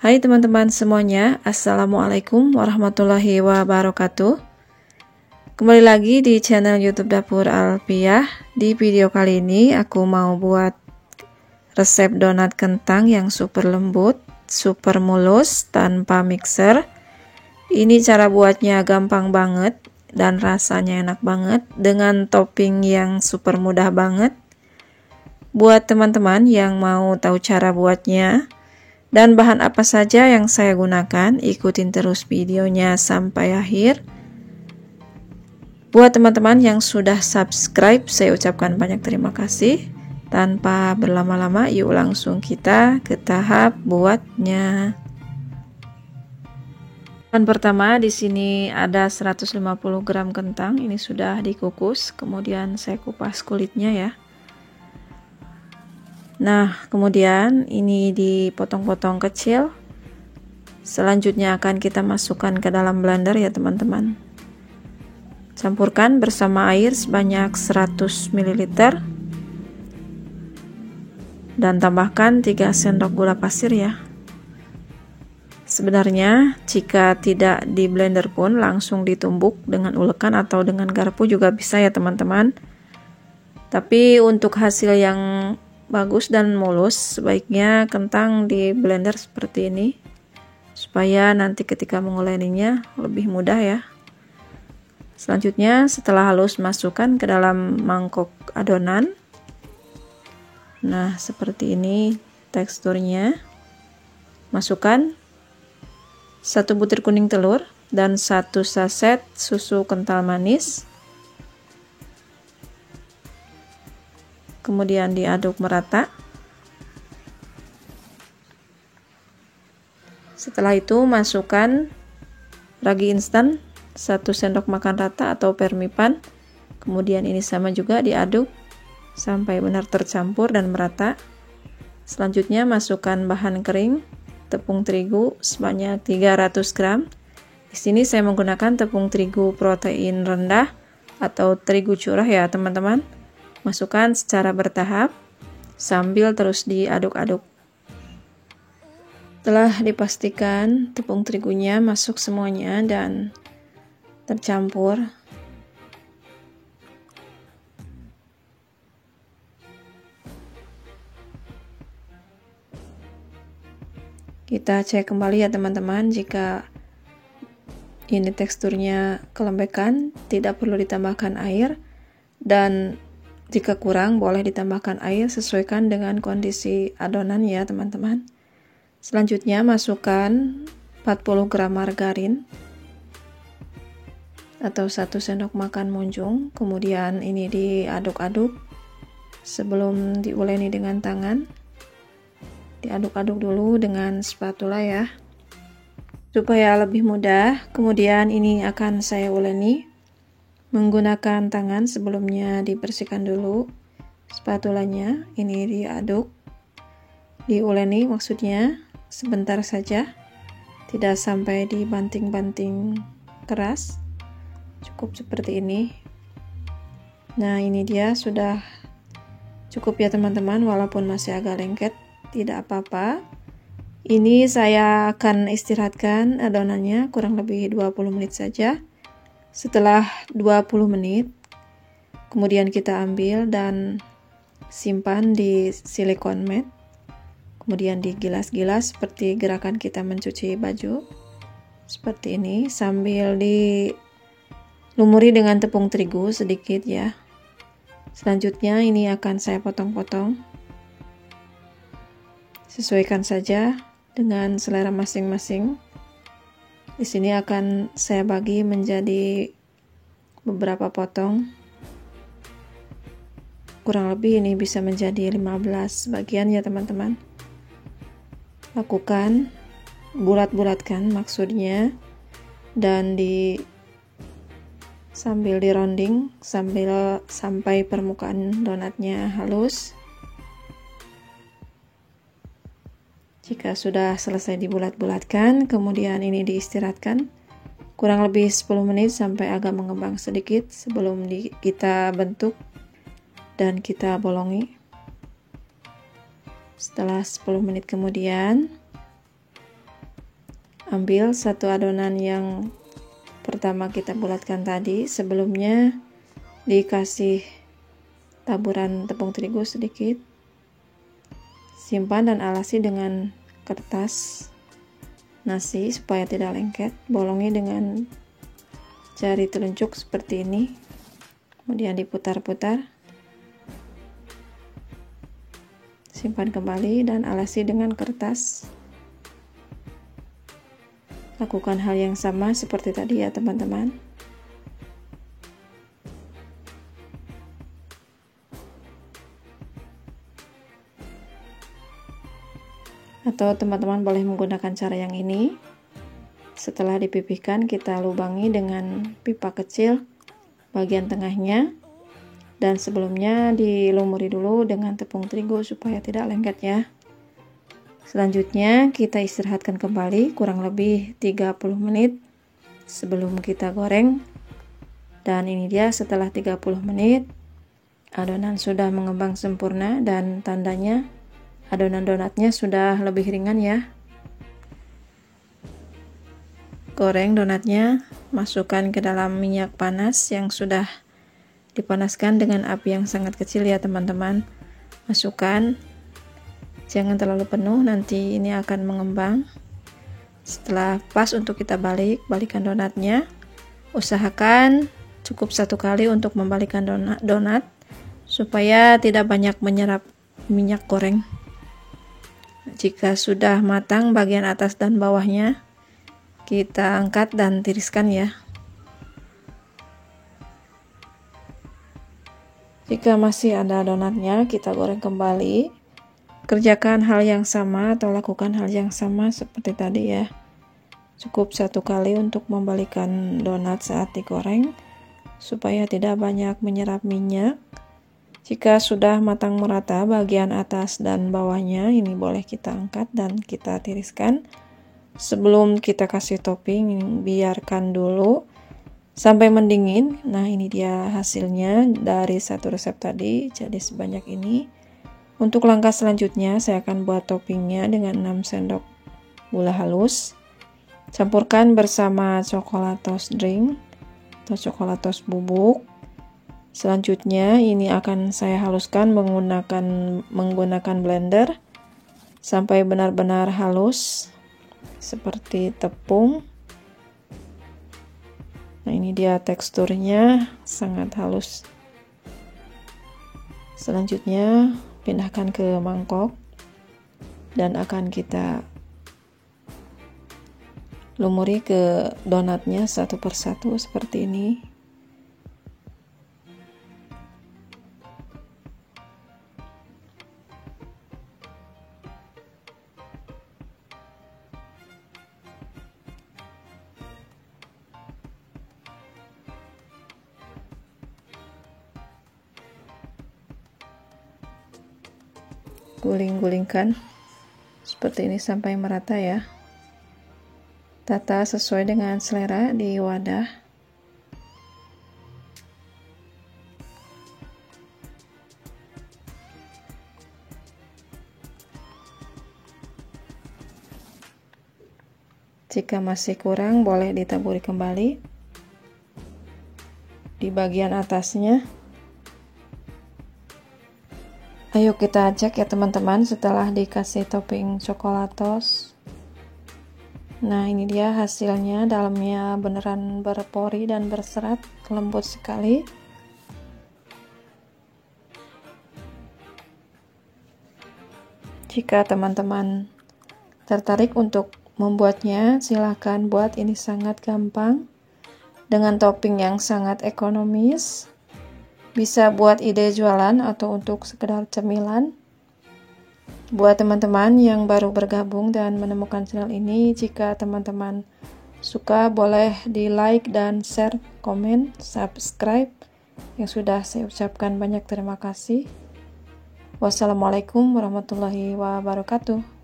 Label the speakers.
Speaker 1: Hai teman-teman semuanya, Assalamualaikum warahmatullahi wabarakatuh. Kembali lagi di channel YouTube Dapur Alfiah. Di video kali ini aku mau buat resep donat kentang yang super lembut, super mulus, tanpa mixer. Ini cara buatnya gampang banget dan rasanya enak banget dengan topping yang super mudah banget. Buat teman-teman yang mau tahu cara buatnya dan bahan apa saja yang saya gunakan, ikutin terus videonya sampai akhir. Buat teman-teman yang sudah subscribe, saya ucapkan banyak terima kasih. Tanpa berlama-lama, yuk langsung kita ke tahap buatnya. Bahan pertama di sini ada 150 gram kentang, ini sudah dikukus, kemudian saya kupas kulitnya ya. Nah, kemudian ini dipotong-potong kecil. Selanjutnya akan kita masukkan ke dalam blender ya teman-teman. Campurkan bersama air sebanyak 100 ml. Dan tambahkan 3 sendok gula pasir ya. Sebenarnya jika tidak di blender pun langsung ditumbuk dengan ulekan atau dengan garpu juga bisa ya teman-teman. Tapi untuk hasil yang bagus dan mulus, sebaiknya kentang di blender seperti ini supaya nanti ketika menguleninya lebih mudah ya. Selanjutnya setelah halus masukkan ke dalam mangkok adonan. Nah, seperti ini teksturnya. Masukkan 1 butir kuning telur dan 1 saset susu kental manis. Kemudian diaduk merata. Setelah itu masukkan ragi instan 1 sendok makan rata atau permipan. Kemudian ini sama juga diaduk sampai benar tercampur dan merata. Selanjutnya masukkan bahan kering, tepung terigu sebanyak 300 gram. Di sini saya menggunakan tepung terigu protein rendah atau terigu curah ya teman-teman. Masukkan secara bertahap sambil terus diaduk-aduk. Setelah dipastikan tepung terigunya masuk semuanya dan tercampur, kita cek kembali ya teman-teman. Jika ini teksturnya kelembekan, tidak perlu ditambahkan air, dan jika kurang boleh ditambahkan air, sesuaikan dengan kondisi adonan ya teman-teman. Selanjutnya masukkan 40 gram margarin atau 1 sendok makan munjung. Kemudian ini diaduk-aduk sebelum diuleni dengan tangan. Diaduk-aduk dulu dengan spatula ya, supaya lebih mudah. Kemudian ini akan saya uleni menggunakan tangan. Sebelumnya dibersihkan dulu spatulanya. Ini diaduk, diuleni maksudnya sebentar saja, tidak sampai dibanting-banting keras, cukup seperti ini. Nah, ini dia sudah cukup ya teman-teman, walaupun masih agak lengket, tidak apa-apa. Ini saya akan istirahatkan adonannya kurang lebih 20 menit saja. Setelah 20 menit, kemudian kita ambil dan simpan di silikon mat. Kemudian digilas-gilas seperti gerakan kita mencuci baju. Seperti ini, sambil dilumuri dengan tepung terigu sedikit ya. Selanjutnya ini akan saya potong-potong. Sesuaikan saja dengan selera masing-masing. Di sini akan saya bagi menjadi beberapa potong. Kurang lebih ini bisa menjadi 15 bagian ya teman-teman. Lakukan, bulat-bulatkan maksudnya, dan sambil dironding sampai permukaan donatnya halus. Jika sudah selesai dibulat-bulatkan, kemudian ini diistirahatkan kurang lebih 10 menit sampai agak mengembang sedikit sebelum kita bentuk dan kita bolongi. Setelah 10 menit kemudian, ambil satu adonan yang pertama kita bulatkan tadi, sebelumnya dikasih taburan tepung terigu sedikit, simpan dan alasi dengan kertas nasi supaya tidak lengket, bolongi dengan jari telunjuk seperti ini, kemudian diputar-putar, simpan kembali dan alasi dengan kertas. Lakukan hal yang sama seperti tadi ya teman-teman. Atau teman-teman boleh menggunakan cara yang ini. Setelah dipipihkan, kita lubangi dengan pipa kecil bagian tengahnya, dan sebelumnya dilumuri dulu dengan tepung terigu supaya tidak lengket ya. Selanjutnya kita istirahatkan kembali kurang lebih 30 menit sebelum kita goreng. Dan ini dia setelah 30 menit adonan sudah mengembang sempurna dan tandanya adonan donatnya sudah lebih ringan ya. Goreng donatnya, masukkan ke dalam minyak panas yang sudah dipanaskan dengan api yang sangat kecil ya teman-teman. Masukkan, jangan terlalu penuh, nanti ini akan mengembang. Setelah pas untuk kita balikkan donatnya. Usahakan cukup satu kali untuk membalikkan donat supaya tidak banyak menyerap minyak goreng. Jika sudah matang bagian atas dan bawahnya, kita angkat dan tiriskan ya. Jika masih ada donatnya, kita goreng kembali. Kerjakan hal yang sama atau lakukan hal yang sama seperti tadi ya. Cukup satu kali untuk membalikkan donat saat digoreng supaya tidak banyak menyerap minyak. Jika sudah matang merata bagian atas dan bawahnya, ini boleh kita angkat dan kita tiriskan. Sebelum kita kasih topping, biarkan dulu sampai mendingin. Nah, ini dia hasilnya dari satu resep tadi, jadi sebanyak ini. Untuk langkah selanjutnya, saya akan buat toppingnya dengan 6 sendok gula halus. Campurkan bersama coklatos drink atau coklatos bubuk. Selanjutnya ini akan saya haluskan menggunakan blender sampai benar-benar halus seperti tepung. Nah, ini dia teksturnya sangat halus. Selanjutnya pindahkan ke mangkok dan akan kita lumuri ke donatnya satu persatu seperti ini. Guling-gulingkan seperti ini sampai merata ya. Tata sesuai dengan selera di wadah. Jika masih kurang, boleh ditaburi kembali di bagian atasnya. Ayo kita cek ya teman-teman setelah dikasih topping coklatos. Nah, ini dia hasilnya, dalamnya beneran berpori dan berserat, lembut sekali. Jika teman-teman tertarik untuk membuatnya, silahkan buat, ini sangat gampang dengan topping yang sangat ekonomis. Bisa buat ide jualan atau untuk sekedar cemilan. Buat teman-teman yang baru bergabung dan menemukan channel ini, jika teman-teman suka boleh di like dan share, komen, subscribe. Yang sudah saya ucapkan banyak terima kasih. Wassalamualaikum warahmatullahi wabarakatuh.